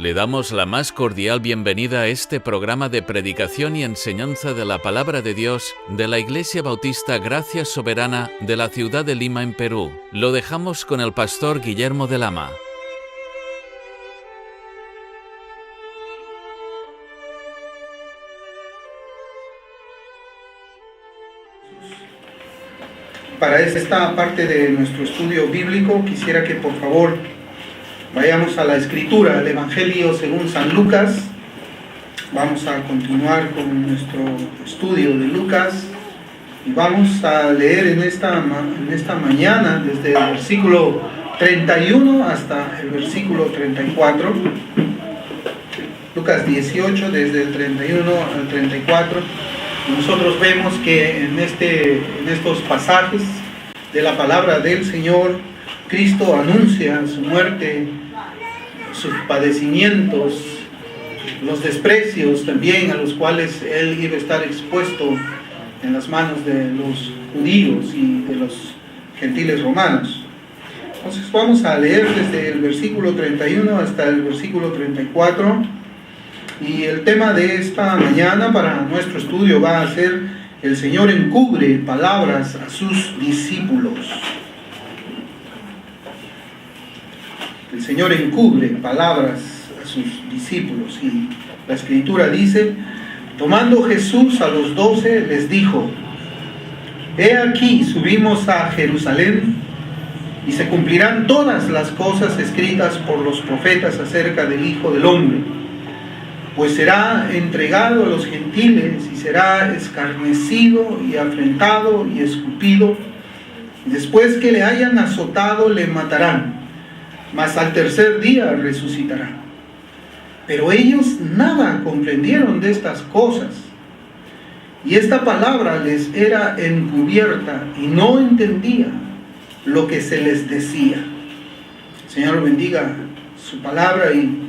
Le damos la más cordial bienvenida a este programa de predicación y enseñanza de la Palabra de Dios de la Iglesia Bautista Gracia Soberana de la ciudad de Lima, en Perú. Lo dejamos con el pastor Guillermo de Lama. Para esta parte de nuestro estudio bíblico, quisiera que por favor vayamos a la Escritura, al Evangelio según San Lucas. Vamos a continuar con nuestro estudio de Lucas y vamos a leer en esta mañana desde el versículo 31 hasta el versículo 34. Lucas 18, desde el 31 al 34. Nosotros vemos que en estos pasajes de la palabra del Señor, Cristo anuncia su muerte, sus padecimientos, los desprecios también a los cuales Él iba a estar expuesto en las manos de los judíos y de los gentiles romanos. Entonces vamos a leer desde el versículo 31 hasta el versículo 34. Y el tema de esta mañana para nuestro estudio va a ser: el Señor encubre palabras a sus discípulos. El Señor encubre palabras a sus discípulos. Y la Escritura dice: tomando Jesús a los 12, les dijo: he aquí, subimos a Jerusalén, y se cumplirán todas las cosas escritas por los profetas acerca del Hijo del Hombre. Pues será entregado a los gentiles y será escarnecido y afrentado y escupido. Después que le hayan azotado, le matarán, mas al tercer día resucitará. Pero ellos nada comprendieron de estas cosas, y esta palabra les era encubierta y no entendían lo que se les decía. El Señor bendiga su palabra. Y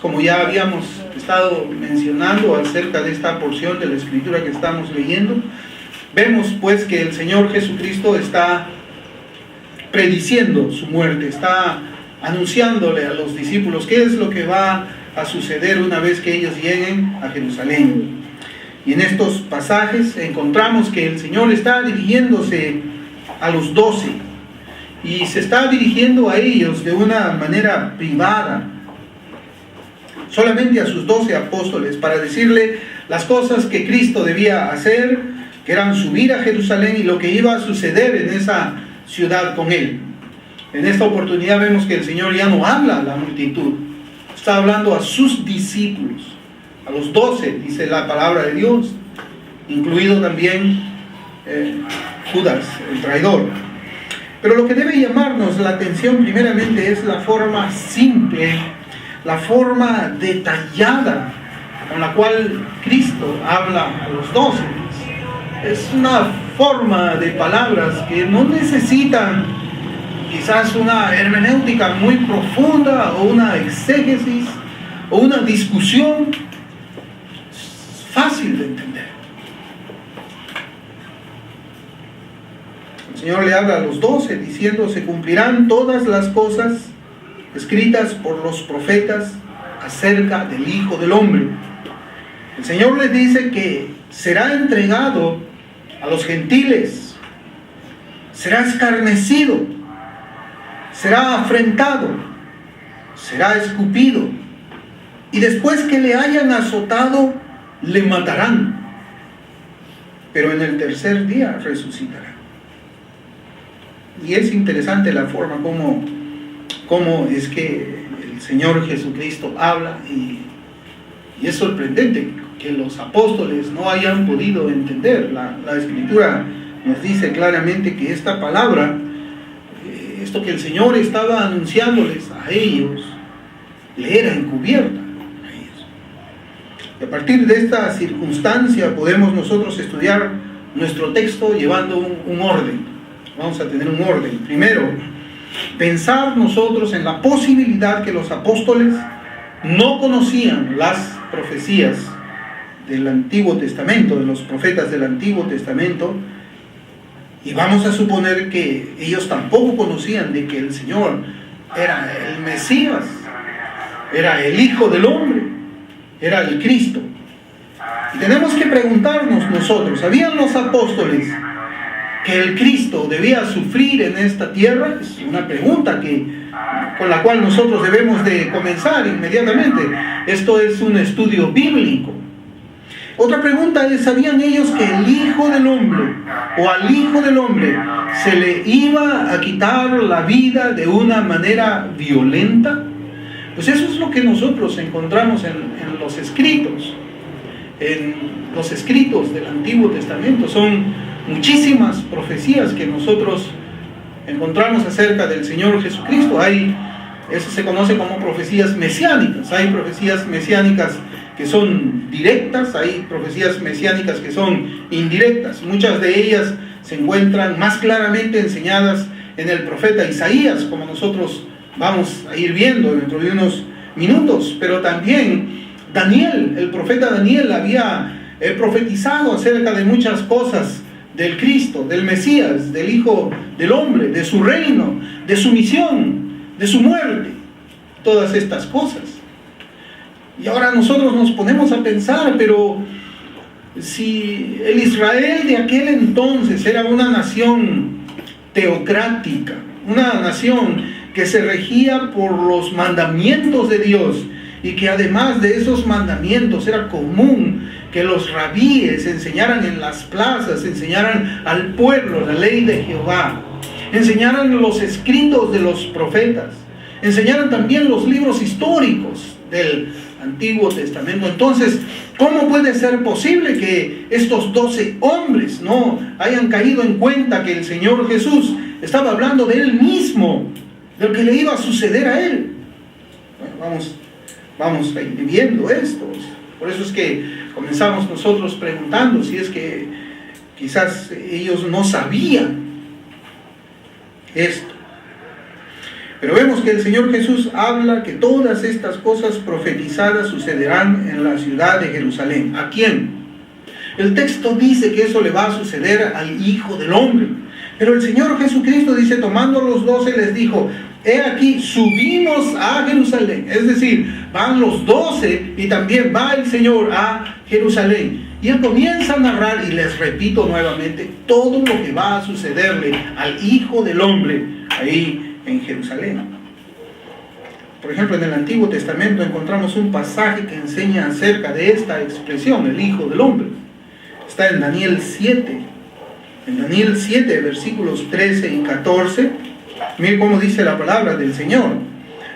como ya habíamos estado mencionando acerca de esta porción de la Escritura que estamos leyendo, vemos pues que el Señor Jesucristo está prediciendo su muerte, está anunciándole a los discípulos qué es lo que va a suceder una vez que ellos lleguen a Jerusalén. Y en estos pasajes encontramos que el Señor está dirigiéndose a los 12 y se está dirigiendo a ellos de una manera privada, solamente a sus 12 apóstoles, para decirle las cosas que Cristo debía hacer, que eran subir a Jerusalén y lo que iba a suceder en esa ciudad con Él. En esta oportunidad vemos que el Señor ya no habla a la multitud, está hablando a sus discípulos, a los 12, dice la palabra de Dios, incluido también Judas, el traidor. Pero lo que debe llamarnos la atención primeramente es la forma simple, la forma detallada con la cual Cristo habla a los 12. Es una forma de palabras que no necesitan quizás una hermenéutica muy profunda o una exégesis o una discusión. Es fácil de entender. El Señor le habla a los 12 diciendo: se cumplirán todas las cosas escritas por los profetas acerca del Hijo del Hombre. El Señor les dice que será entregado a los gentiles, será escarnecido, será afrentado, será escupido, y después que le hayan azotado, le matarán, pero en el tercer día resucitará. Y es interesante la forma cómo es que el Señor Jesucristo habla, y es sorprendente que los apóstoles no hayan podido entender. La Escritura nos dice claramente que esta palabra, esto que el Señor estaba anunciándoles a ellos, le era encubierta a ellos. Y a partir de esta circunstancia podemos nosotros estudiar nuestro texto llevando un orden. Vamos a tener un orden. Primero, pensar nosotros en la posibilidad que los apóstoles no conocían las profecías del Antiguo Testamento, de los profetas del Antiguo Testamento, y vamos a suponer que ellos tampoco conocían de que el Señor era el Mesías, era el Hijo del Hombre, era el Cristo. Y tenemos que preguntarnos nosotros, ¿sabían los apóstoles que el Cristo debía sufrir en esta tierra? Es una pregunta con la cual nosotros debemos de comenzar inmediatamente. Esto es un estudio bíblico. Otra pregunta es, ¿sabían ellos que el Hijo del Hombre o al Hijo del Hombre se le iba a quitar la vida de una manera violenta? Pues eso es lo que nosotros encontramos en los escritos. En los escritos del Antiguo Testamento son muchísimas profecías que nosotros encontramos acerca del Señor Jesucristo. Eso se conoce como profecías mesiánicas. Hay profecías mesiánicas que son directas, hay profecías mesiánicas que son indirectas. Muchas de ellas se encuentran más claramente enseñadas en el profeta Isaías, como nosotros vamos a ir viendo dentro de unos minutos. Pero también Daniel, el profeta Daniel, había profetizado acerca de muchas cosas del Cristo, del Mesías, del Hijo del Hombre, de su reino, de su misión, de su muerte, todas estas cosas. Y ahora nosotros nos ponemos a pensar, pero si el Israel de aquel entonces era una nación teocrática, una nación que se regía por los mandamientos de Dios, y que además de esos mandamientos era común que los rabíes enseñaran en las plazas, enseñaran al pueblo la ley de Jehová, enseñaran los escritos de los profetas, enseñaran también los libros históricos del Antiguo Testamento. Entonces, ¿cómo puede ser posible que estos 12 hombres no hayan caído en cuenta que el Señor Jesús estaba hablando de Él mismo, de lo que le iba a suceder a Él? Bueno, vamos a ir viendo esto. Por eso es que comenzamos nosotros preguntando si es que quizás ellos no sabían esto. Pero vemos que el Señor Jesús habla que todas estas cosas profetizadas sucederán en la ciudad de Jerusalén. ¿A quién? El texto dice que eso le va a suceder al Hijo del Hombre. Pero el Señor Jesucristo dice, tomando los 12, les dijo, he aquí, subimos a Jerusalén. Es decir, van los 12 y también va el Señor a Jerusalén. Y Él comienza a narrar, y les repito nuevamente, todo lo que va a sucederle al Hijo del Hombre ahí en Jerusalén. Por ejemplo, en el Antiguo Testamento encontramos un pasaje que enseña acerca de esta expresión, el Hijo del Hombre. Está en Daniel 7. En Daniel 7, versículos 13 y 14, miren cómo dice la palabra del Señor.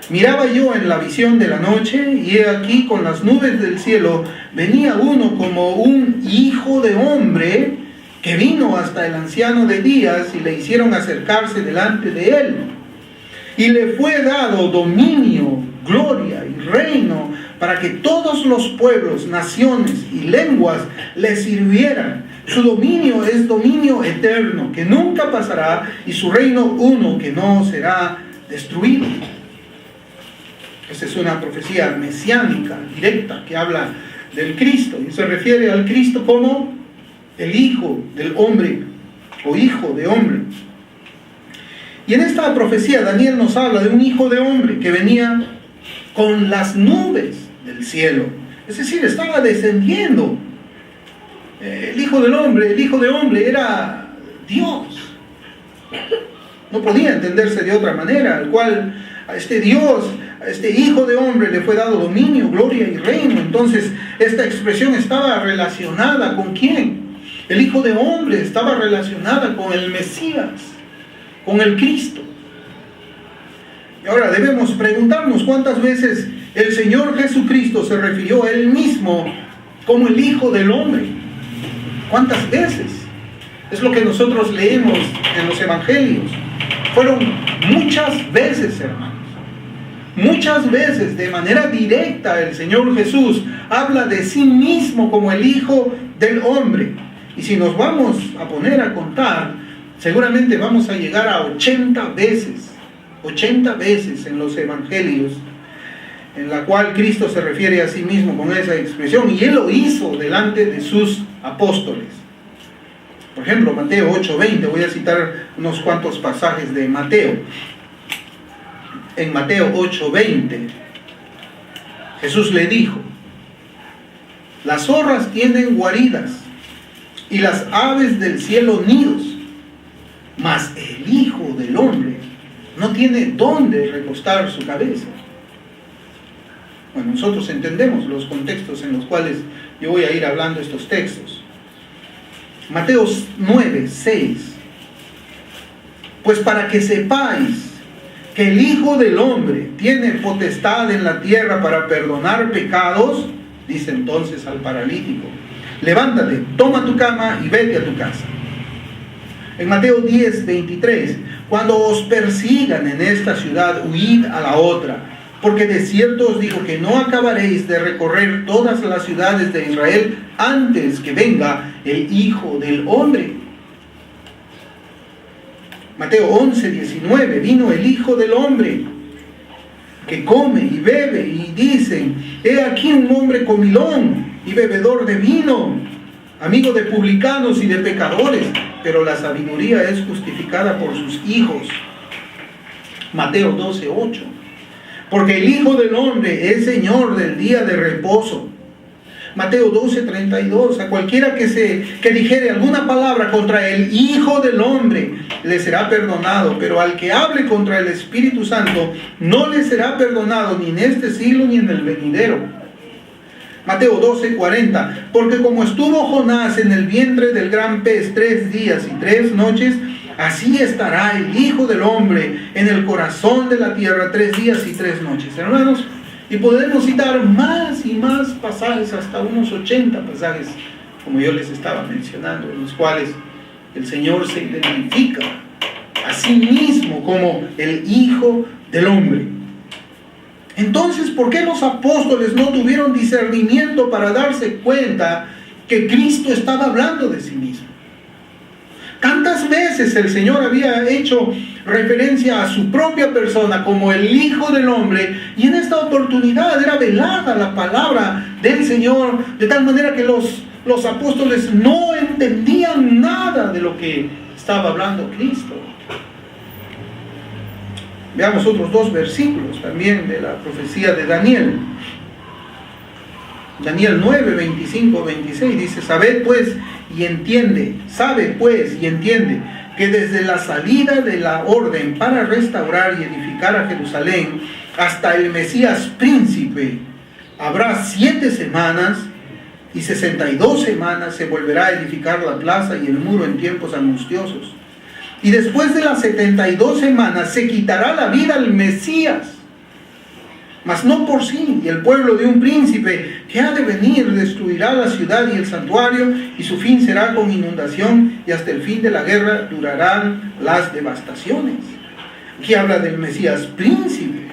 Miraba yo en la visión de la noche, y he aquí con las nubes del cielo venía uno como un hijo de hombre, que vino hasta el anciano de días, y le hicieron acercarse delante de él. Y le fue dado dominio, gloria y reino, para que todos los pueblos, naciones y lenguas le sirvieran. Su dominio es dominio eterno, que nunca pasará, y su reino uno, que no será destruido. Esta es una profecía mesiánica, directa, que habla del Cristo, y se refiere al Cristo como el Hijo del Hombre, o Hijo de Hombre. Y en esta profecía Daniel nos habla de un Hijo de Hombre que venía con las nubes del cielo. Es decir, estaba descendiendo. El Hijo del Hombre era Dios. No podía entenderse de otra manera, al cual a este Dios, a este Hijo de Hombre le fue dado dominio, gloria y reino. Entonces, esta expresión estaba relacionada ¿con quién? El Hijo de Hombre estaba relacionada con el Mesías, con el Cristo. Y ahora debemos preguntarnos cuántas veces el Señor Jesucristo se refirió a Él mismo como el Hijo del Hombre. ¿Cuántas veces? Es lo que nosotros leemos en los Evangelios. Fueron muchas veces, hermanos. Muchas veces, de manera directa, el Señor Jesús habla de sí mismo como el Hijo del Hombre. Y si nos vamos a poner a contar, seguramente vamos a llegar a 80 veces en los Evangelios, en la cual Cristo se refiere a sí mismo con esa expresión, y Él lo hizo delante de sus apóstoles. Por ejemplo, Mateo 8:20, voy a citar unos cuantos pasajes de Mateo. En Mateo 8:20 Jesús le dijo: las zorras tienen guaridas y las aves del cielo nidos, mas el Hijo del Hombre no tiene dónde recostar su cabeza. Bueno, nosotros entendemos los contextos en los cuales yo voy a ir hablando estos textos. Mateo 9:6. Pues para que sepáis que el Hijo del Hombre tiene potestad en la tierra para perdonar pecados, dice entonces al paralítico: levántate, toma tu cama y vete a tu casa. En Mateo 10:23, cuando os persigan en esta ciudad, huid a la otra, porque de cierto os digo que no acabaréis de recorrer todas las ciudades de Israel antes que venga el Hijo del Hombre. Mateo 11:19, vino el Hijo del Hombre, que come y bebe, y dicen: he aquí un hombre comilón y bebedor de vino, amigo de publicanos y de pecadores, pero la sabiduría es justificada por sus hijos. Mateo 12:8, porque el Hijo del Hombre es Señor del día de reposo. Mateo 12:32, a cualquiera que dijere alguna palabra contra el Hijo del Hombre, le será perdonado, pero al que hable contra el Espíritu Santo, no le será perdonado ni en este siglo ni en el venidero. Mateo 12:40, porque como estuvo Jonás en el vientre del gran pez 3 días y 3 noches, así estará el Hijo del Hombre en el corazón de la tierra 3 días y 3 noches. Hermanos, y podemos citar más y más pasajes, hasta unos 80 pasajes, como yo les estaba mencionando, en los cuales el Señor se identifica a sí mismo como el Hijo del Hombre. Entonces, ¿por qué los apóstoles no tuvieron discernimiento para darse cuenta que Cristo estaba hablando de sí mismo? Tantas veces el Señor había hecho referencia a su propia persona como el Hijo del Hombre, y en esta oportunidad era velada la palabra del Señor, de tal manera que los apóstoles no entendían nada de lo que estaba hablando Cristo. Veamos otros 2 versículos también de la profecía de Daniel. Daniel 9:25-26 dice: sabe pues y entiende que desde la salida de la orden para restaurar y edificar a Jerusalén hasta el Mesías príncipe habrá 7 semanas, y 62 semanas se volverá a edificar la plaza y el muro en tiempos angustiosos. Y después de las 72 semanas se quitará la vida al Mesías, mas no por sí, y el pueblo de un príncipe que ha de venir destruirá la ciudad y el santuario, y su fin será con inundación, y hasta el fin de la guerra durarán las devastaciones. Aquí habla del Mesías príncipe,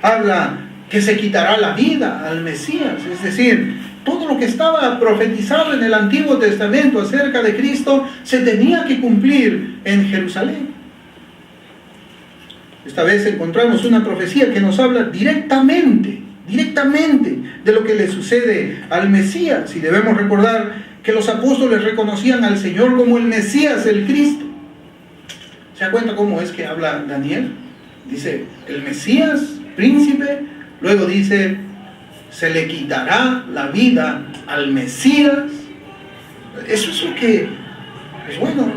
habla que se quitará la vida al Mesías, es decir, todo lo que estaba profetizado en el Antiguo Testamento acerca de Cristo se tenía que cumplir en Jerusalén. Esta vez encontramos una profecía que nos habla directamente de lo que le sucede al Mesías, y debemos recordar que los apóstoles reconocían al Señor como el Mesías, el Cristo. ¿Se da cuenta cómo es que habla Daniel? Dice el Mesías, príncipe, luego dice se le quitará la vida al Mesías. Eso es lo que, pues bueno,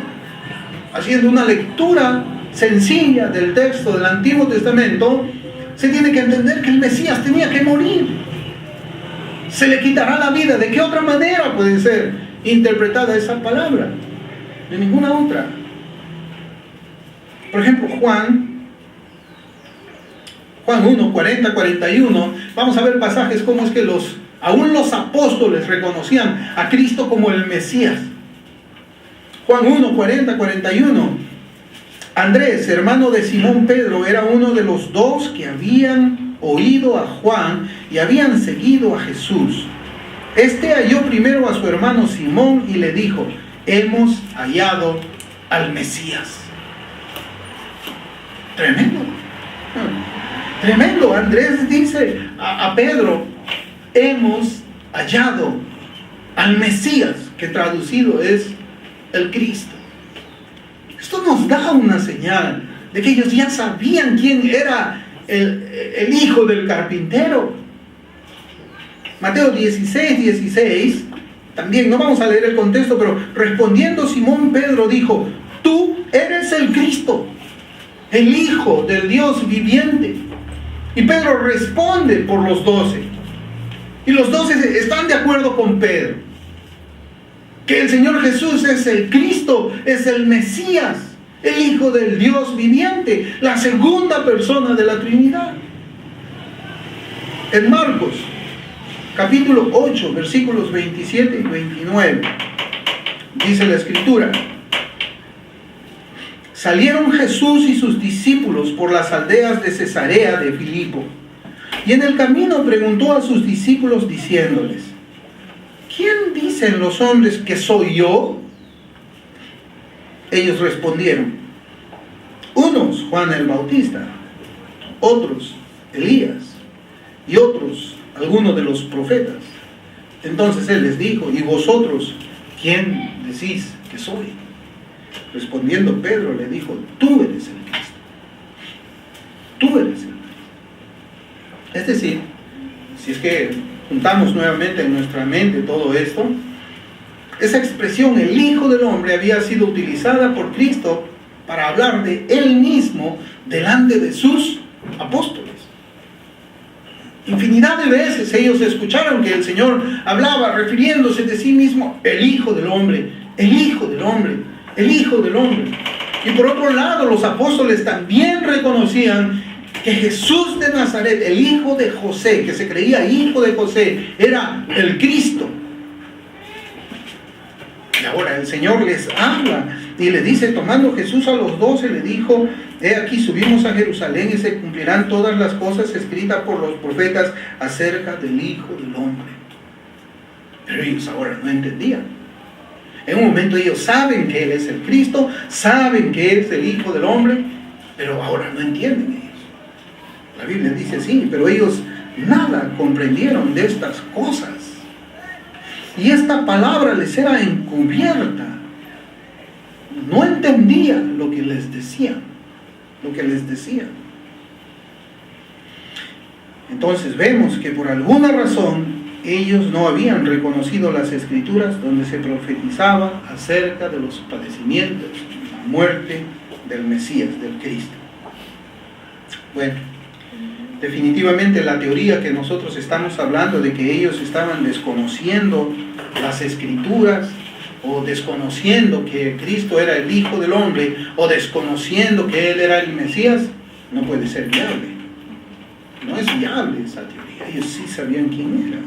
haciendo una lectura sencilla del texto del Antiguo Testamento, se tiene que entender que el Mesías tenía que morir. Se le quitará la vida. ¿De qué otra manera puede ser interpretada esa palabra? De ninguna otra. Por ejemplo, Juan 1, 40, 41, vamos a ver pasajes como es que aún los apóstoles reconocían a Cristo como el Mesías. Juan 1, 40, 41. Andrés, hermano de Simón Pedro, era uno de los 2 que habían oído a Juan y habían seguido a Jesús. Este halló primero a su hermano Simón y le dijo: hemos hallado al Mesías. Tremendo. Tremendo. Andrés dice a Pedro: hemos hallado al Mesías, que traducido es el Cristo. Esto nos da una señal de que ellos ya sabían quién era el hijo del carpintero. Mateo 16, también, no vamos a leer el contexto, pero respondiendo Simón Pedro dijo: tú eres el Cristo, el Hijo del Dios viviente. Y Pedro responde por los 12. Y los 12 están de acuerdo con Pedro, que el Señor Jesús es el Cristo, es el Mesías, el Hijo del Dios viviente, la segunda persona de la Trinidad. En Marcos, capítulo 8, versículos 27 y 29, dice la Escritura: salieron Jesús y sus discípulos por las aldeas de Cesarea de Filipo, y en el camino preguntó a sus discípulos diciéndoles: ¿quién dicen los hombres que soy yo? Ellos respondieron: unos Juan el Bautista, otros Elías, y otros algunos de los profetas. Entonces él les dijo: ¿y vosotros quién decís que soy? Respondiendo Pedro le dijo: tú eres el Cristo. Tú eres el Cristo. Es decir, si es que juntamos nuevamente en nuestra mente todo esto, esa expresión, el Hijo del Hombre, había sido utilizada por Cristo para hablar de Él mismo delante de sus apóstoles. Infinidad de veces ellos escucharon que el Señor hablaba refiriéndose de sí mismo: el Hijo del Hombre, el Hijo del Hombre, el Hijo del Hombre. Y por otro lado, los apóstoles también reconocían que Jesús de Nazaret, el hijo de José, que se creía hijo de José, era el Cristo. Y ahora el Señor les habla y le dice, tomando Jesús a los 12, le dijo: he aquí, subimos a Jerusalén y se cumplirán todas las cosas escritas por los profetas acerca del Hijo del Hombre. Pero ellos ahora no entendían. En un momento ellos saben que Él es el Cristo, saben que es el Hijo del Hombre, pero ahora no entienden ellos. La Biblia dice así: pero ellos nada comprendieron de estas cosas. Y esta palabra les era encubierta. No entendían lo que les decían. Entonces vemos que por alguna razón ellos no habían reconocido las Escrituras donde se profetizaba acerca de los padecimientos, la muerte del Mesías, del Cristo. Bueno, definitivamente la teoría que nosotros estamos hablando de que ellos estaban desconociendo las Escrituras, o desconociendo que Cristo era el Hijo del Hombre, o desconociendo que Él era el Mesías, no puede ser viable. No es viable esa teoría. Ellos sí sabían quién era.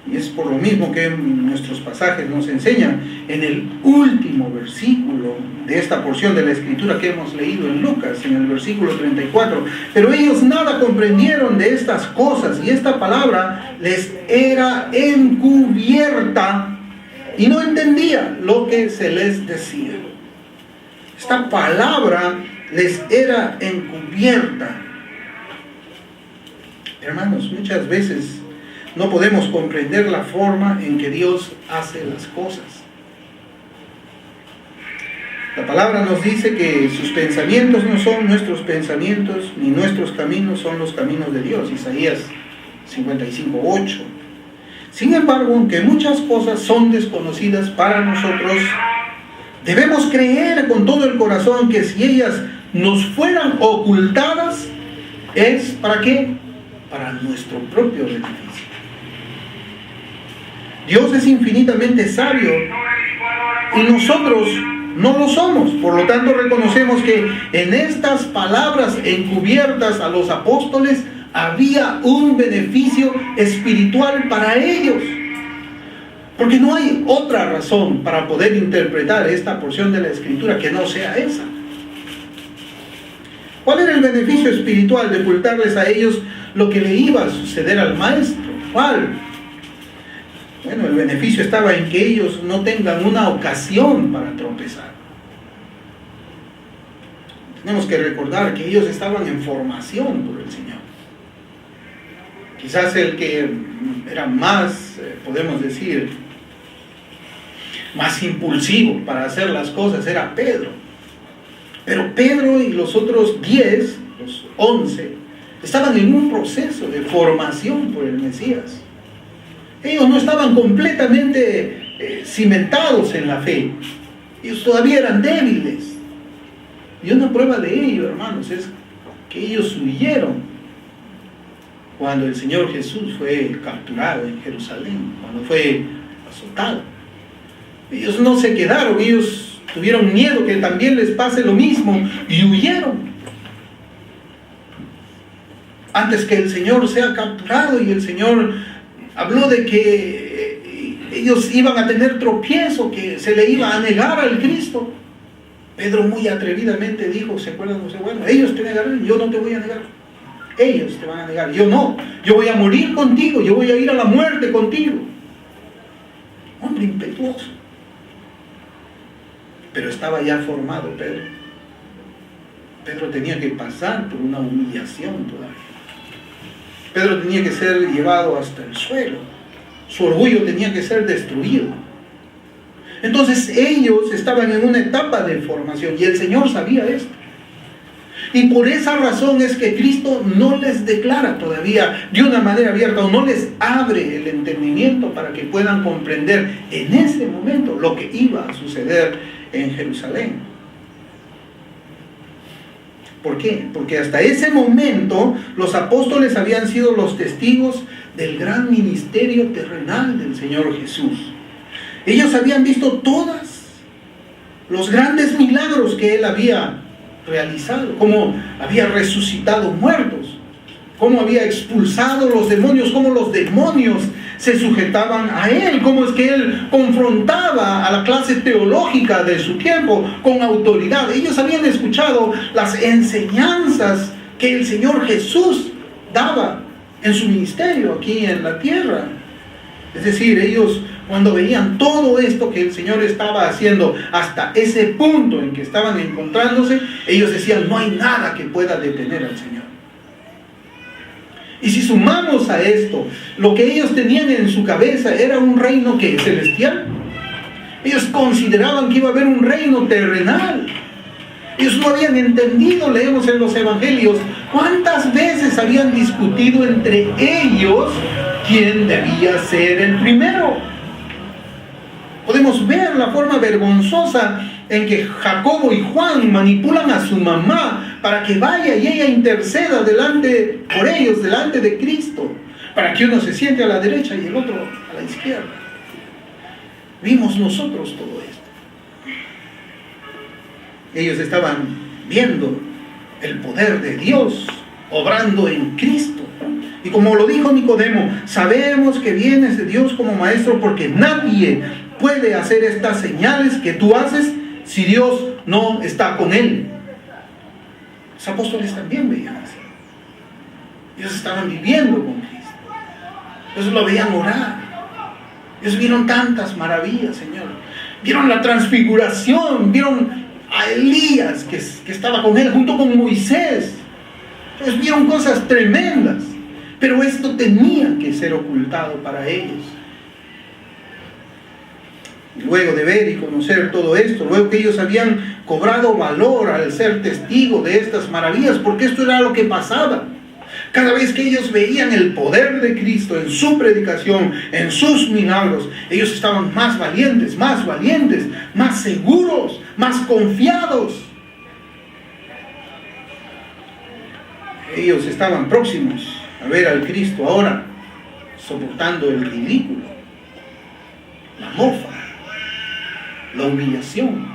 Y es por lo mismo que nuestros pasajes nos enseñan en el último versículo de esta porción de la Escritura que hemos leído en Lucas, en el versículo 34. Pero ellos nada comprendieron de estas cosas, y esta palabra les era encubierta y no entendía lo que se les decía. Esta palabra les era encubierta. Hermanos, muchas veces no podemos comprender la forma en que Dios hace las cosas. La palabra nos dice que sus pensamientos no son nuestros pensamientos, ni nuestros caminos son los caminos de Dios. Isaías 55:8. Sin embargo, aunque muchas cosas son desconocidas para nosotros, debemos creer con todo el corazón que si ellas nos fueran ocultadas, ¿es para qué? Para nuestro propio beneficio. Dios es infinitamente sabio y nosotros no lo somos. Por lo tanto, reconocemos que en estas palabras encubiertas a los apóstoles había un beneficio espiritual para ellos. Porque no hay otra razón para poder interpretar esta porción de la Escritura que no sea esa. ¿Cuál era el beneficio espiritual de ocultarles a ellos lo que le iba a suceder al maestro? ¿Cuál? Bueno, el beneficio estaba en que ellos no tengan una ocasión para tropezar. Tenemos que recordar que ellos estaban en formación por el Señor. Quizás el que era más, podemos decir, más impulsivo para hacer las cosas era Pedro. Pero Pedro y los otros 10, los 11, estaban en un proceso de formación por el Mesías. Ellos no estaban completamente cimentados en la fe. Ellos todavía eran débiles. Y una prueba de ello, hermanos, es que ellos huyeron cuando el Señor Jesús fue capturado en Jerusalén, cuando fue azotado. Ellos no se quedaron, ellos tuvieron miedo que también les pase lo mismo y huyeron. Antes que el Señor sea capturado, y el Señor habló de que ellos iban a tener tropiezo, que se le iba a negar al Cristo. Pedro muy atrevidamente dijo, ¿se acuerdan? No sé, bueno, ellos te negarán, yo no te voy a negar. Ellos te van a negar, yo no. Yo voy a morir contigo, yo voy a ir a la muerte contigo. Hombre impetuoso. Pero estaba ya formado Pedro. Pedro tenía que pasar por una humillación todavía. Pedro tenía que ser llevado hasta el suelo. Su orgullo tenía que ser destruido. Entonces ellos estaban en una etapa de formación y el Señor sabía esto. Y por esa razón es que Cristo no les declara todavía de una manera abierta, o no les abre el entendimiento para que puedan comprender en ese momento lo que iba a suceder en Jerusalén. ¿Por qué? Porque hasta ese momento los apóstoles habían sido los testigos del gran ministerio terrenal del Señor Jesús. Ellos habían visto todos los grandes milagros que Él había realizado, cómo había resucitado muertos, cómo había expulsado los demonios, cómo los demonios se sujetaban a Él, cómo es que Él confrontaba a la clase teológica de su tiempo con autoridad. Ellos habían escuchado las enseñanzas que el Señor Jesús daba en su ministerio aquí en la tierra. Es decir, ellos cuando veían todo esto que el Señor estaba haciendo hasta ese punto en que estaban encontrándose, ellos decían, no hay nada que pueda detener al Señor. Y si sumamos a esto, lo que ellos tenían en su cabeza era un reino que celestial. Ellos consideraban que iba a haber un reino terrenal. Ellos no habían entendido, leemos en los evangelios, cuántas veces habían discutido entre ellos quién debía ser el primero. Podemos ver la forma vergonzosa en que Jacobo y Juan manipulan a su mamá para que vaya y ella interceda por ellos, delante de Cristo, para que uno se siente a la derecha y el otro a la izquierda. Vimos nosotros todo esto. Ellos estaban viendo el poder de Dios obrando en Cristo. Y como lo dijo Nicodemo, sabemos que vienes de Dios como maestro, porque nadie puede hacer estas señales que tú haces si Dios no está con él. Los apóstoles también veían así. Ellos estaban viviendo con Cristo. Ellos lo veían orar. Ellos vieron tantas maravillas, Señor. Vieron la transfiguración, vieron a Elías que estaba con él junto con Moisés. Ellos vieron cosas tremendas. Pero esto tenía que ser ocultado para ellos. Luego de ver y conocer todo esto, luego que ellos habían cobrado valor al ser testigo de estas maravillas, porque esto era lo que pasaba. Cada vez que ellos veían el poder de Cristo en su predicación, en sus milagros, ellos estaban más valientes, más seguros, más confiados. Ellos estaban próximos a ver al Cristo ahora soportando el ridículo, la mofa, la humillación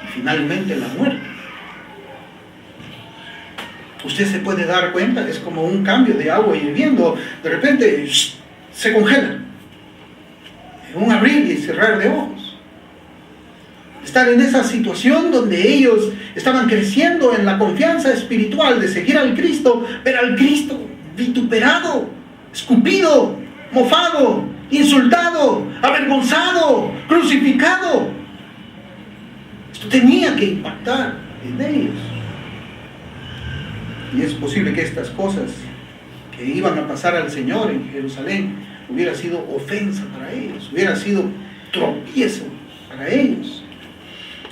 y finalmente la muerte. Usted se puede dar cuenta, es como un cambio de agua hirviendo, de repente se congela en un abrir y cerrar de ojos. Estar en esa situación donde ellos estaban creciendo en la confianza espiritual de seguir al Cristo, ver al Cristo vituperado, escupido, mofado, insultado, avergonzado, crucificado. Esto tenía que impactar en ellos. Y es posible que estas cosas que iban a pasar al Señor en Jerusalén hubiera sido ofensa para ellos, hubiera sido tropiezo para ellos.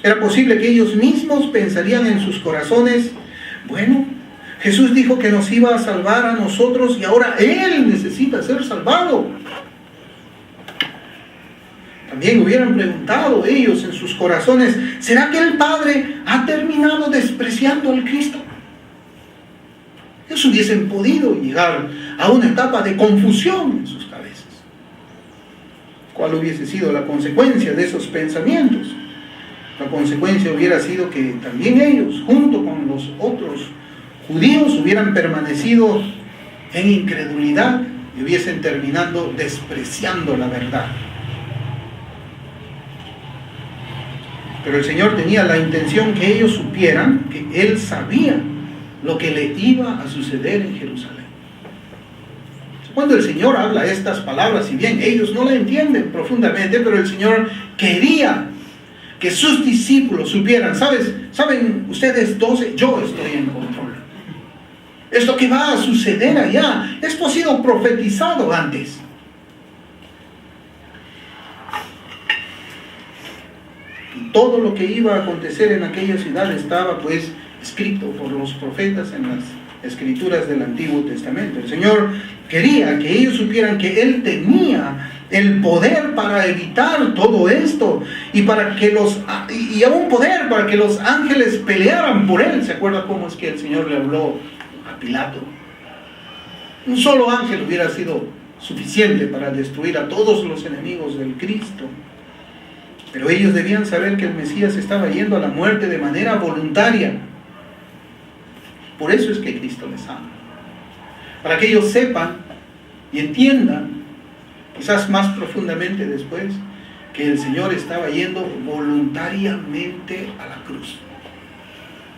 Era posible que ellos mismos pensarían en sus corazones, bueno, Jesús dijo que nos iba a salvar a nosotros y ahora Él necesita ser salvado. También hubieran preguntado ellos en sus corazones, ¿será que el Padre ha terminado despreciando al Cristo? Ellos hubiesen podido llegar a una etapa de confusión en sus cabezas. ¿Cuál hubiese sido la consecuencia de esos pensamientos? La consecuencia hubiera sido que también ellos, junto con los otros judíos, hubieran permanecido en incredulidad y hubiesen terminado despreciando la verdad. Pero el Señor tenía la intención que ellos supieran que Él sabía lo que le iba a suceder en Jerusalén. Cuando el Señor habla estas palabras, si bien ellos no la entienden profundamente, pero el Señor quería que sus discípulos supieran, ¿saben ustedes 12? Yo estoy en control. Esto que va a suceder allá, esto ha sido profetizado antes. Y todo lo que iba a acontecer en aquella ciudad estaba pues escrito por los profetas en las escrituras del Antiguo Testamento. El Señor quería que ellos supieran que Él tenía el poder para evitar todo esto y aún poder para que los ángeles pelearan por Él. ¿Se acuerda cómo es que el Señor le habló a Pilato? Un solo ángel hubiera sido suficiente para destruir a todos los enemigos del Cristo. Pero ellos debían saber que el Mesías estaba yendo a la muerte de manera voluntaria. Por eso es que Cristo les ama. Para que ellos sepan y entiendan, quizás más profundamente después, que el Señor estaba yendo voluntariamente a la cruz.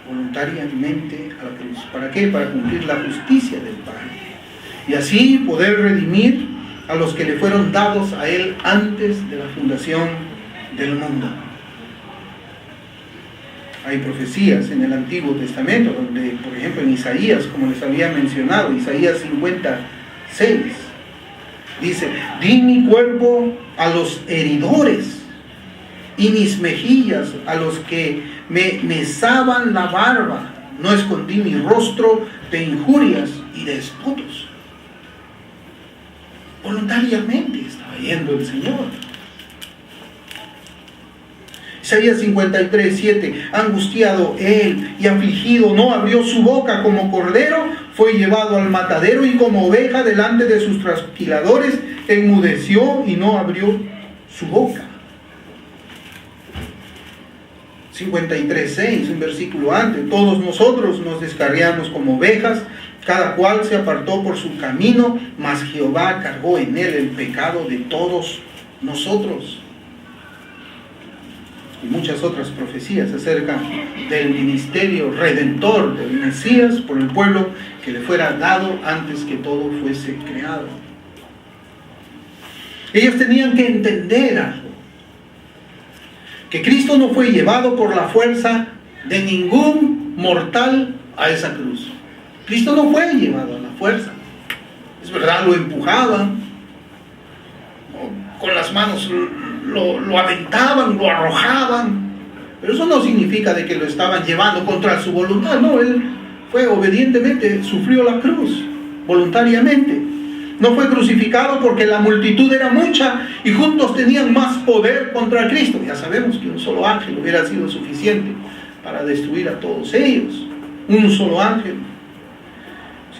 Voluntariamente a la cruz. ¿Para qué? Para cumplir la justicia del Padre. Y así poder redimir a los que le fueron dados a Él antes de la fundación del mundo. Hay profecías en el Antiguo Testamento, donde, por ejemplo, en Isaías, como les había mencionado, Isaías 56, dice: di mi cuerpo a los heridores y mis mejillas a los que me mesaban la barba. No escondí mi rostro de injurias y de esputos. Voluntariamente estaba yendo el Señor. Isaías 53:7, angustiado él y afligido, no abrió su boca, como cordero fue llevado al matadero, y como oveja delante de sus trasquiladores, enmudeció y no abrió su boca. 53:6, un versículo antes, todos nosotros nos descarriamos como ovejas, cada cual se apartó por su camino, mas Jehová cargó en él el pecado de todos nosotros. Y muchas otras profecías acerca del ministerio redentor del Mesías por el pueblo que le fuera dado antes que todo fuese creado. Ellos tenían que entender algo: que Cristo no fue llevado por la fuerza de ningún mortal a esa cruz. Cristo no fue llevado a la fuerza. Es verdad, lo empujaban, con las manos lo aventaban, lo arrojaban, pero eso no significa de que lo estaban llevando contra su voluntad. No, Él fue obedientemente, sufrió la cruz, voluntariamente. No fue crucificado porque la multitud era mucha y juntos tenían más poder contra Cristo. Ya sabemos que un solo ángel hubiera sido suficiente para destruir a todos ellos. Un solo ángel.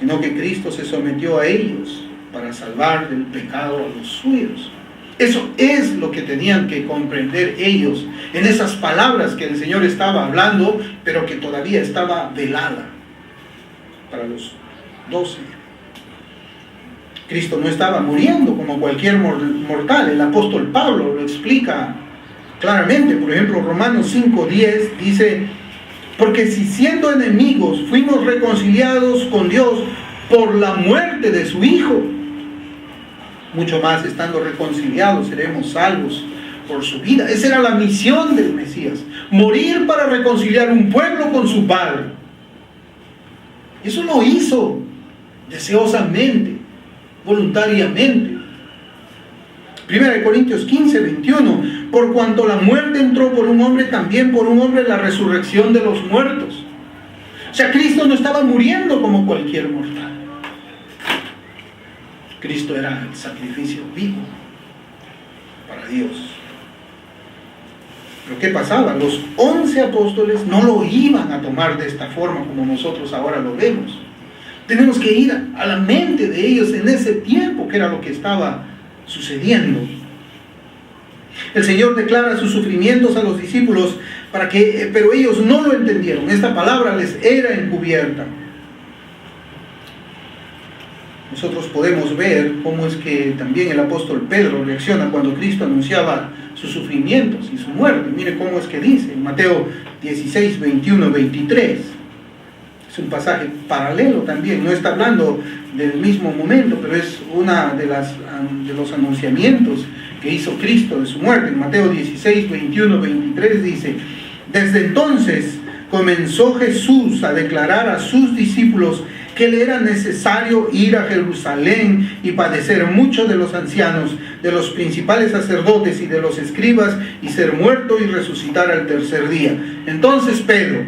Sino que Cristo se sometió a ellos para salvar del pecado a los suyos. Eso es lo que tenían que comprender ellos en esas palabras que el Señor estaba hablando, pero que todavía estaba velada para los 12. Cristo no estaba muriendo como cualquier mortal. El apóstol Pablo lo explica claramente. Por ejemplo, Romanos 5:10 dice: porque si siendo enemigos fuimos reconciliados con Dios por la muerte de su Hijo, mucho más estando reconciliados seremos salvos por su vida. Esa era la misión del Mesías: morir para reconciliar un pueblo con su Padre. Eso lo hizo deseosamente, voluntariamente. 1 Corintios 15:21, por cuanto la muerte entró por un hombre, también por un hombre la resurrección de los muertos. O sea, Cristo no estaba muriendo como cualquier mortal. Cristo era el sacrificio vivo para Dios. Pero ¿qué pasaba? Los 11 apóstoles no lo iban a tomar de esta forma como nosotros ahora lo vemos. Tenemos que ir a la mente de ellos en ese tiempo, que era lo que estaba sucediendo. El Señor declara sus sufrimientos a los discípulos, pero ellos no lo entendieron. Esta palabra les era encubierta. Nosotros podemos ver cómo es que también el apóstol Pedro reacciona cuando Cristo anunciaba sus sufrimientos y su muerte. Mire cómo es que dice en Mateo 16, 21, 23. Es un pasaje paralelo también, no está hablando del mismo momento, pero es una de los anunciamientos que hizo Cristo de su muerte. En Mateo 16, 21, 23 dice: desde entonces comenzó Jesús a declarar a sus discípulos que le era necesario ir a Jerusalén y padecer mucho de los ancianos, de los principales sacerdotes y de los escribas, y ser muerto y resucitar al tercer día. Entonces Pedro,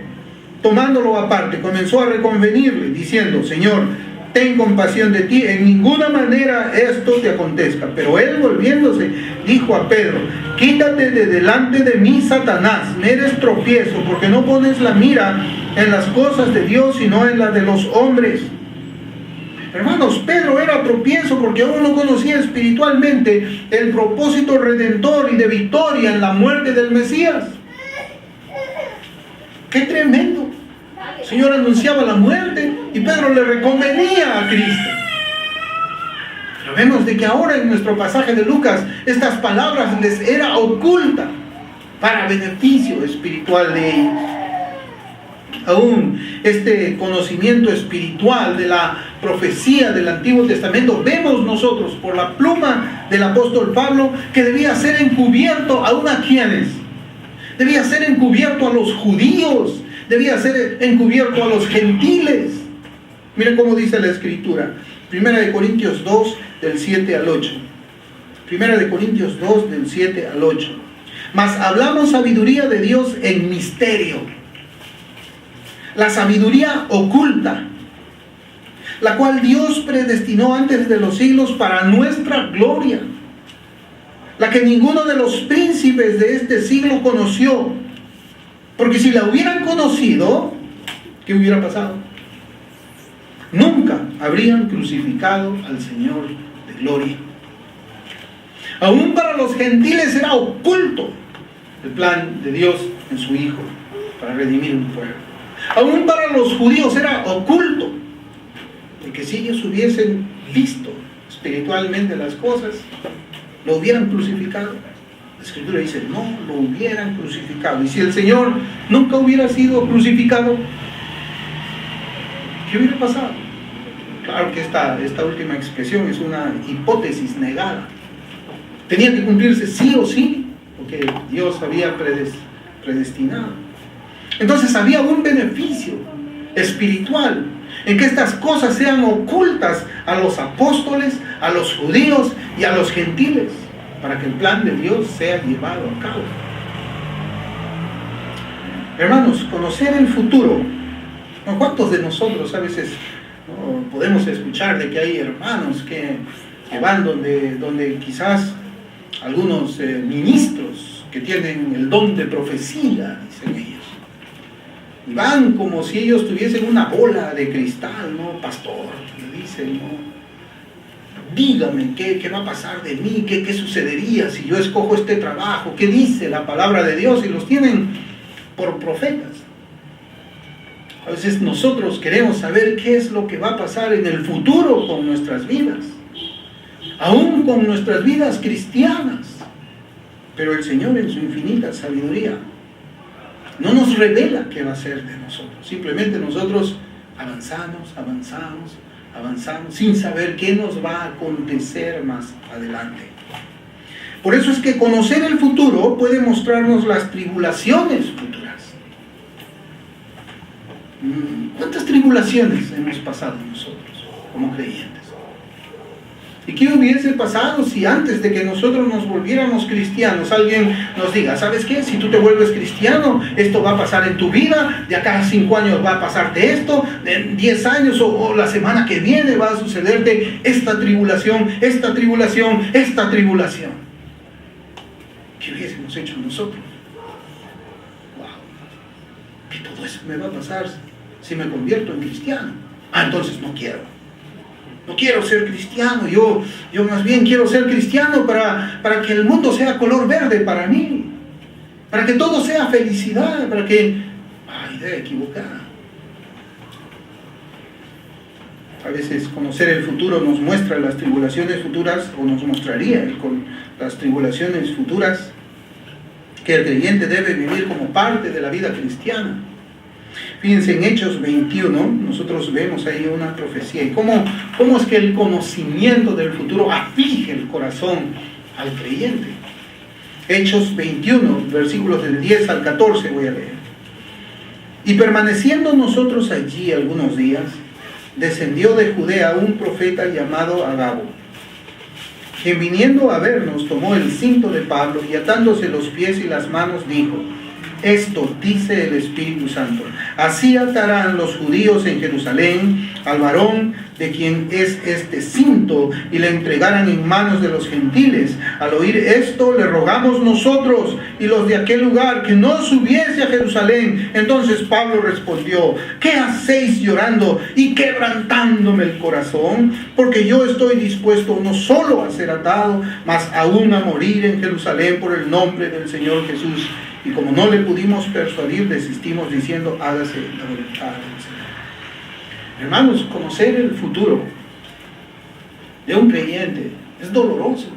tomándolo aparte, comenzó a reconvenirle, diciendo: Señor, ten compasión de ti, en ninguna manera esto te acontezca. Pero él, volviéndose, dijo a Pedro: quítate de delante de mí, Satanás, me eres tropiezo, porque no pones la mira en las cosas de Dios, sino en las de los hombres. Hermanos, Pedro era tropiezo porque aún no conocía espiritualmente el propósito redentor y de victoria en la muerte del Mesías. ¡Qué tremendo! El Señor anunciaba la muerte y Pedro le reconvenía a Cristo. Pero vemos de que ahora en nuestro pasaje de Lucas, estas palabras les era oculta para beneficio espiritual de ellos. Aún este conocimiento espiritual de la profecía del Antiguo Testamento, vemos nosotros por la pluma del apóstol Pablo que debía ser encubierto aún a quienes. Debía ser encubierto a los judíos, debía ser encubierto a los gentiles. Miren cómo dice la Escritura. 1 Corintios 2, del 7 al 8. 1 Corintios 2, del 7 al 8. Mas hablamos sabiduría de Dios en misterio. La sabiduría oculta, la cual Dios predestinó antes de los siglos para nuestra gloria, la que ninguno de los príncipes de este siglo conoció, porque si la hubieran conocido, ¿qué hubiera pasado? Nunca habrían crucificado al Señor de gloria. Aún para los gentiles era oculto el plan de Dios en su Hijo para redimir un pueblo. Aún para los judíos era oculto, de que si ellos hubiesen visto espiritualmente las cosas, lo hubieran crucificado. La Escritura dice: no lo hubieran crucificado. Y si el Señor nunca hubiera sido crucificado, ¿qué hubiera pasado? Claro que esta última expresión es una hipótesis negada. Tenía que cumplirse sí o sí, porque Dios había predestinado. Entonces había un beneficio espiritual en que estas cosas sean ocultas a los apóstoles, a los judíos y a los gentiles, para que el plan de Dios sea llevado a cabo. Hermanos, conocer el futuro. ¿Cuántos de nosotros a veces podemos escuchar de que hay hermanos que van donde quizás algunos ministros que tienen el don de profecía, dicen ellos? Van como si ellos tuviesen una bola de cristal, ¿no? Pastor, le dicen, ¿no? Dígame, ¿qué va a pasar de mí? ¿Qué sucedería si yo escojo este trabajo? ¿Qué dice la palabra de Dios? Y los tienen por profetas. A veces nosotros queremos saber qué es lo que va a pasar en el futuro con nuestras vidas, aún con nuestras vidas cristianas. Pero el Señor, en su infinita sabiduría, no nos revela qué va a ser de nosotros. Simplemente nosotros avanzamos, sin saber qué nos va a acontecer más adelante. Por eso es que conocer el futuro puede mostrarnos las tribulaciones futuras. ¿Cuántas tribulaciones hemos pasado nosotros como creyentes? ¿Y qué hubiese pasado si antes de que nosotros nos volviéramos cristianos alguien nos diga: ¿sabes qué? Si tú te vuelves cristiano, esto va a pasar en tu vida, de acá a 5 años va a pasarte esto, de 10 años o la semana que viene va a sucederte esta tribulación. ¿Qué hubiésemos hecho nosotros? eso me va a pasar si me convierto en cristiano. Entonces no quiero ser cristiano. Yo más bien quiero ser cristiano para que el mundo sea color verde para mí, para que todo sea felicidad, para que... idea equivocada. A veces conocer el futuro nos muestra las tribulaciones futuras, o nos mostraría con las tribulaciones futuras que el creyente debe vivir como parte de la vida cristiana. Fíjense, en Hechos 21 nosotros vemos ahí una profecía y cómo es que el conocimiento del futuro aflige el corazón al creyente. Hechos 21, versículos del 10 al 14 voy a leer. Y permaneciendo nosotros allí algunos días, descendió de Judea un profeta llamado Agabo, quien viniendo a vernos tomó el cinto de Pablo y atándose los pies y las manos dijo: esto dice el Espíritu Santo, así atarán los judíos en Jerusalén al varón de quien es este cinto y le entregarán en manos de los gentiles. Al oír esto le rogamos nosotros y los de aquel lugar que no subiese a Jerusalén. Entonces Pablo respondió: ¿qué hacéis llorando y quebrantándome el corazón? Porque yo estoy dispuesto no solo a ser atado, mas aún a morir en Jerusalén por el nombre del Señor Jesús. Y como no le pudimos persuadir, desistimos diciendo: hágase la voluntad del Señor. Hermanos, conocer el futuro de un creyente es doloroso.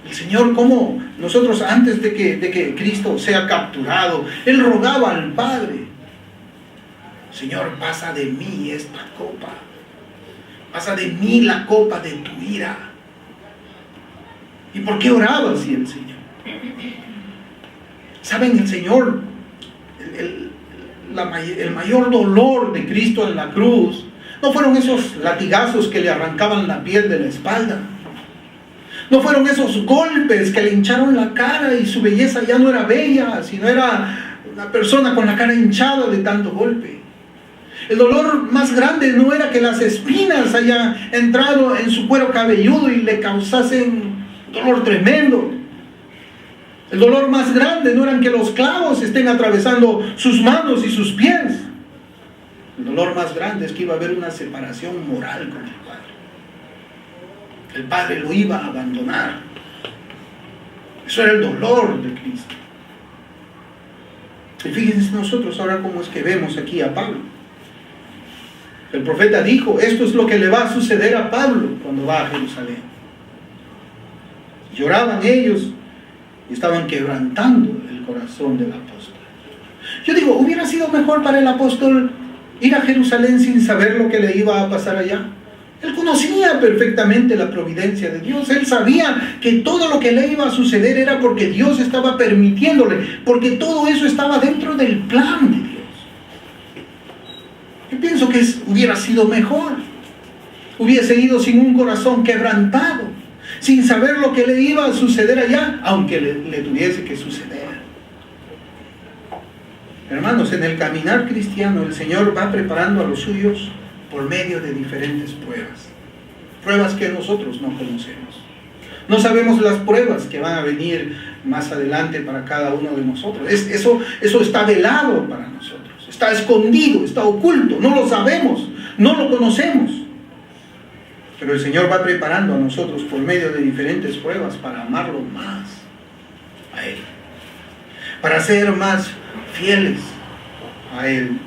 El Señor, como nosotros antes de que Cristo sea capturado, Él rogaba al Padre: Señor, pasa de mí esta copa, pasa de mí la copa de tu ira. ¿Y por qué oraba así el Señor? ¿Saben? El Señor, el mayor dolor de Cristo en la cruz no fueron esos latigazos que le arrancaban la piel de la espalda, no fueron esos golpes que le hincharon la cara y su belleza ya no era bella, sino era una persona con la cara hinchada de tanto golpe. El dolor más grande no era que las espinas hayan entrado en su cuero cabelludo y le causasen dolor tremendo. El dolor más grande no eran que los clavos estén atravesando sus manos y sus pies. El dolor más grande es que iba a haber una separación moral con el Padre. El Padre lo iba a abandonar. Eso era el dolor de Cristo. Y fíjense nosotros ahora cómo es que vemos aquí a Pablo. El profeta dijo: esto es lo que le va a suceder a Pablo cuando va a Jerusalén. Lloraban ellos y estaban quebrantando el corazón del apóstol. Yo digo, ¿hubiera sido mejor para el apóstol ir a Jerusalén sin saber lo que le iba a pasar allá? Él conocía perfectamente la providencia de Dios. Él sabía que todo lo que le iba a suceder era porque Dios estaba permitiéndole, porque todo eso estaba dentro del plan de Dios. Yo pienso que hubiera sido mejor. Hubiese ido sin un corazón quebrantado, sin saber lo que le iba a suceder allá, aunque le tuviese que suceder. Hermanos, en el caminar cristiano, el Señor va preparando a los suyos por medio de diferentes pruebas. Pruebas que nosotros no conocemos. No sabemos las pruebas que van a venir más adelante para cada uno de nosotros. Eso está velado para nosotros. Está escondido, está oculto. No lo sabemos, no lo conocemos. Pero el Señor va preparando a nosotros por medio de diferentes pruebas para amarlo más a Él, para ser más fieles a Él,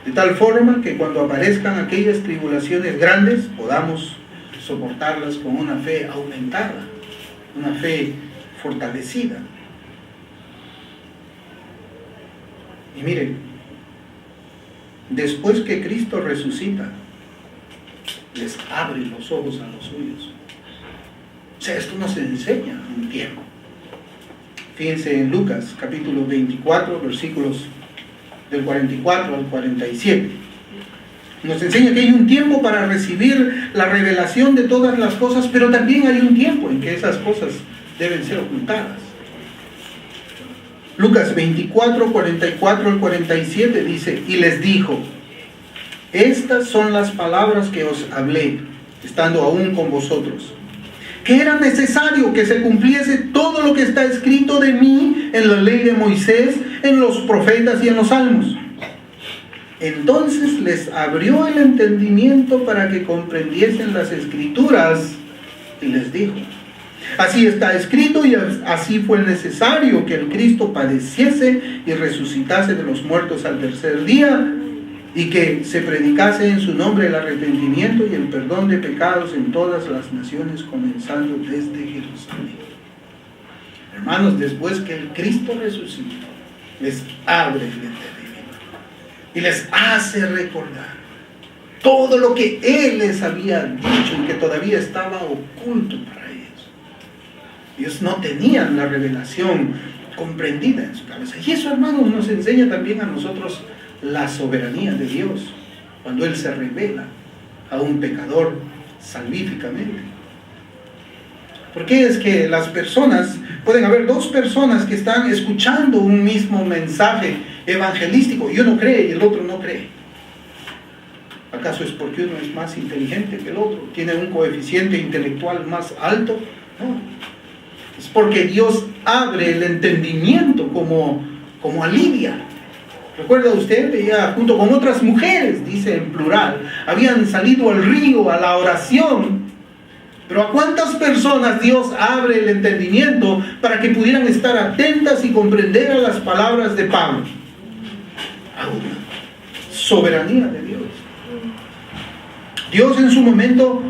de tal forma que cuando aparezcan aquellas tribulaciones grandes podamos soportarlas con una fe aumentada, una fe fortalecida. Y miren, después que Cristo resucita, les abre los ojos a los suyos. O sea, esto no se enseña en un tiempo. Fíjense en Lucas capítulo 24, versículos del 44 al 47. Nos enseña que hay un tiempo para recibir la revelación de todas las cosas, pero también hay un tiempo en que esas cosas deben ser ocultadas. Lucas 24, 44 al 47 dice: y les dijo: estas son las palabras que os hablé, estando aún con vosotros, que era necesario que se cumpliese todo lo que está escrito de mí en la ley de Moisés, en los profetas y en los salmos. Entonces les abrió el entendimiento para que comprendiesen las Escrituras y les dijo: así está escrito y así fue necesario que el Cristo padeciese y resucitase de los muertos al tercer día, y que se predicase en su nombre el arrepentimiento y el perdón de pecados en todas las naciones, comenzando desde Jerusalén. Hermanos, después que el Cristo resucita, les abre el entendimiento y les hace recordar todo lo que Él les había dicho y que todavía estaba oculto para ellos. Ellos no tenían la revelación comprendida en su cabeza. Y eso, hermanos, nos enseña también a nosotros la soberanía de Dios, cuando Él se revela a un pecador salvíficamente. Porque es que las personas, pueden haber dos personas que están escuchando un mismo mensaje evangelístico, y uno cree y el otro no cree. ¿Acaso es porque uno es más inteligente que el otro? ¿Tiene un coeficiente intelectual más alto? No. Es porque Dios abre el entendimiento como alivia. ¿Recuerda usted? Ella junto con otras mujeres, dice en plural, habían salido al río, a la oración. Pero ¿a cuántas personas Dios abre el entendimiento para que pudieran estar atentas y comprender a las palabras de Pablo? A una. Soberanía de Dios. Dios en su momento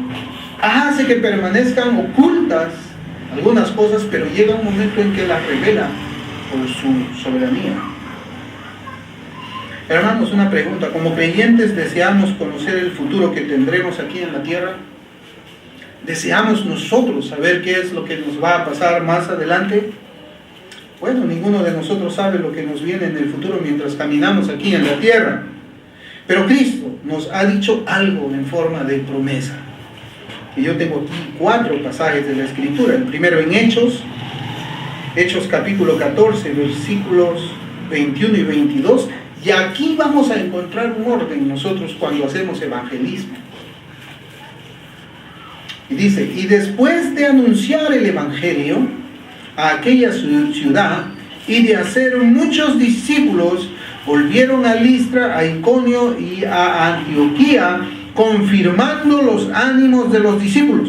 hace que permanezcan ocultas algunas cosas, pero llega un momento en que las revela por su soberanía. Hermanos, una pregunta. Como creyentes, ¿deseamos conocer el futuro que tendremos aquí en la tierra? ¿Deseamos nosotros saber qué es lo que nos va a pasar más adelante? Bueno, ninguno de nosotros sabe lo que nos viene en el futuro mientras caminamos aquí en la tierra. Pero Cristo nos ha dicho algo en forma de promesa. Y yo tengo aquí 4 pasajes de la Escritura. El primero en Hechos capítulo 14, versículos 21 y 22. Y aquí vamos a encontrar un orden nosotros cuando hacemos evangelismo. Y dice: y después de anunciar el evangelio a aquella ciudad y de hacer muchos discípulos, volvieron a Listra, a Iconio y a Antioquía, confirmando los ánimos de los discípulos,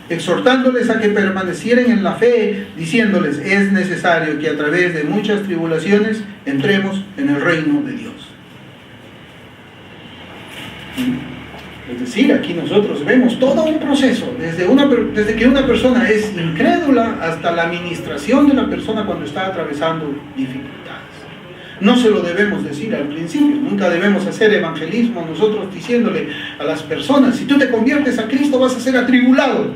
exhortándoles a que permanecieran en la fe, diciéndoles: es necesario que a través de muchas tribulaciones entremos en el reino de Dios. Es decir, aquí nosotros vemos todo un proceso, desde que una persona es incrédula hasta la administración de la persona cuando está atravesando dificultades. No se lo debemos decir al principio, nunca debemos hacer evangelismo nosotros diciéndole a las personas: si tú te conviertes a Cristo vas a ser atribulado,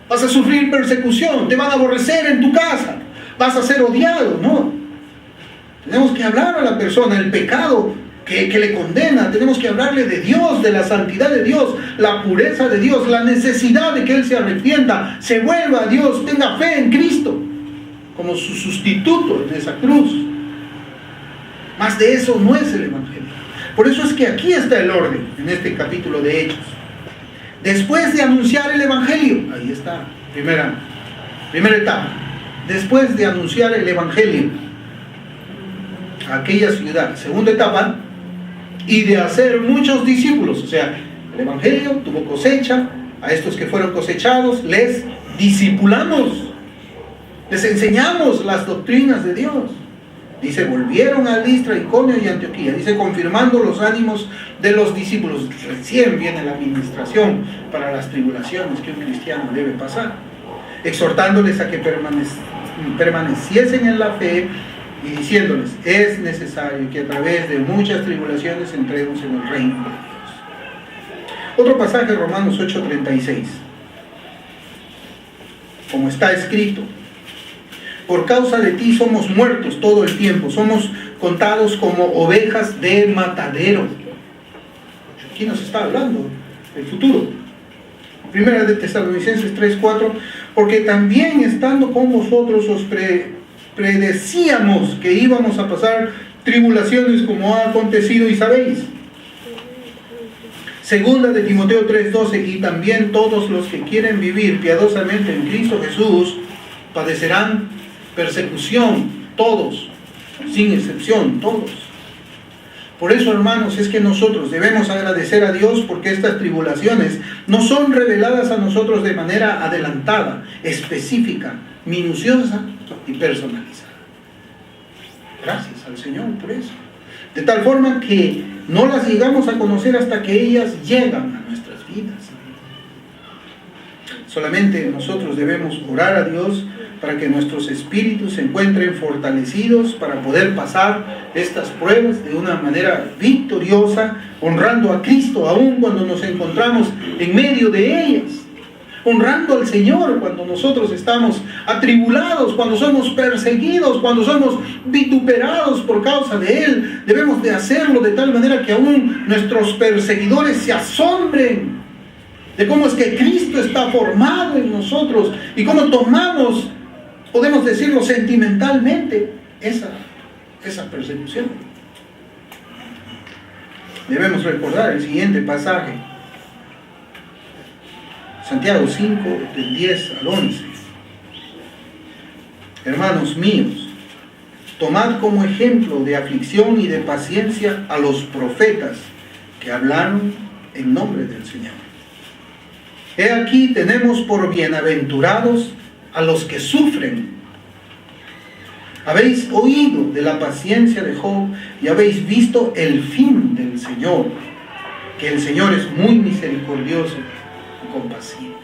vas a sufrir persecución, te van a aborrecer en tu casa, vas a ser odiado. No, tenemos que hablar a la persona el pecado que le condena, tenemos que hablarle de Dios, de la santidad de Dios, la pureza de Dios, la necesidad de que Él se arrepienta, se vuelva a Dios, tenga fe en Cristo como su sustituto en esa cruz. Más de eso no es el evangelio. Por eso es que aquí está el orden en este capítulo de Hechos. Después de anunciar el evangelio, ahí está, primera etapa. Después de anunciar el evangelio a aquella ciudad, segunda etapa, y de hacer muchos discípulos. O sea, el evangelio tuvo cosecha, a estos que fueron cosechados les discipulamos, les enseñamos las doctrinas de Dios. Dice: volvieron a Listra, Iconio y Antioquía. Dice: confirmando los ánimos de los discípulos. Recién viene la administración para las tribulaciones que un cristiano debe pasar. Exhortándoles a que permaneciesen en la fe y diciéndoles: es necesario que a través de muchas tribulaciones entremos en el reino de Dios. Otro pasaje, Romanos 8:36. Como está escrito: por causa de ti somos muertos todo el tiempo, somos contados como ovejas de matadero. Aquí nos está hablando del futuro. Primera de Tesalonicenses 3:4. Porque también estando con vosotros os predecíamos que íbamos a pasar tribulaciones como ha acontecido y sabéis. Segunda de Timoteo 3:12. Y también todos los que quieren vivir piadosamente en Cristo Jesús padecerán persecución. Todos. sin excepción, todos. Por eso, hermanos, es que nosotros debemos agradecer a Dios porque estas tribulaciones no son reveladas a nosotros de manera adelantada, específica, minuciosa y personalizada. Gracias al Señor por eso. De tal forma que no las llegamos a conocer hasta que ellas llegan a nuestras vidas. Solamente nosotros debemos orar a Dios para que nuestros espíritus se encuentren fortalecidos para poder pasar estas pruebas de una manera victoriosa, honrando a Cristo aún cuando nos encontramos en medio de ellas, honrando al Señor cuando nosotros estamos atribulados, cuando somos perseguidos, cuando somos vituperados por causa de Él. Debemos de hacerlo de tal manera que aún nuestros perseguidores se asombren de cómo es que Cristo está formado en nosotros y cómo tomamos, podemos decirlo sentimentalmente, esa persecución. Debemos recordar el siguiente pasaje, Santiago 5, del 10 al 11. Hermanos míos, tomad como ejemplo de aflicción y de paciencia a los profetas que hablaron en nombre del Señor. He aquí tenemos por bienaventurados a los que sufren. Habéis oído de la paciencia de Job y habéis visto el fin del Señor, que el Señor es muy misericordioso y compasivo.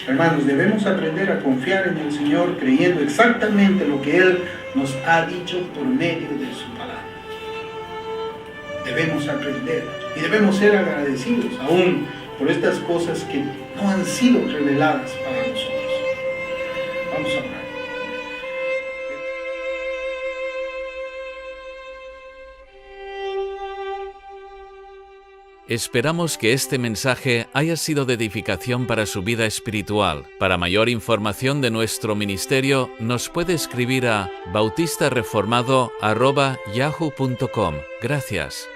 Hermanos, debemos aprender a confiar en el Señor creyendo exactamente lo que Él nos ha dicho por medio de su palabra. Debemos aprender y debemos ser agradecidos aún por estas cosas que no han sido reveladas para nosotros. Vamos a orar. Esperamos que este mensaje haya sido de edificación para su vida espiritual. Para mayor información de nuestro ministerio, nos puede escribir a bautistareformado@yahoo.com. Gracias.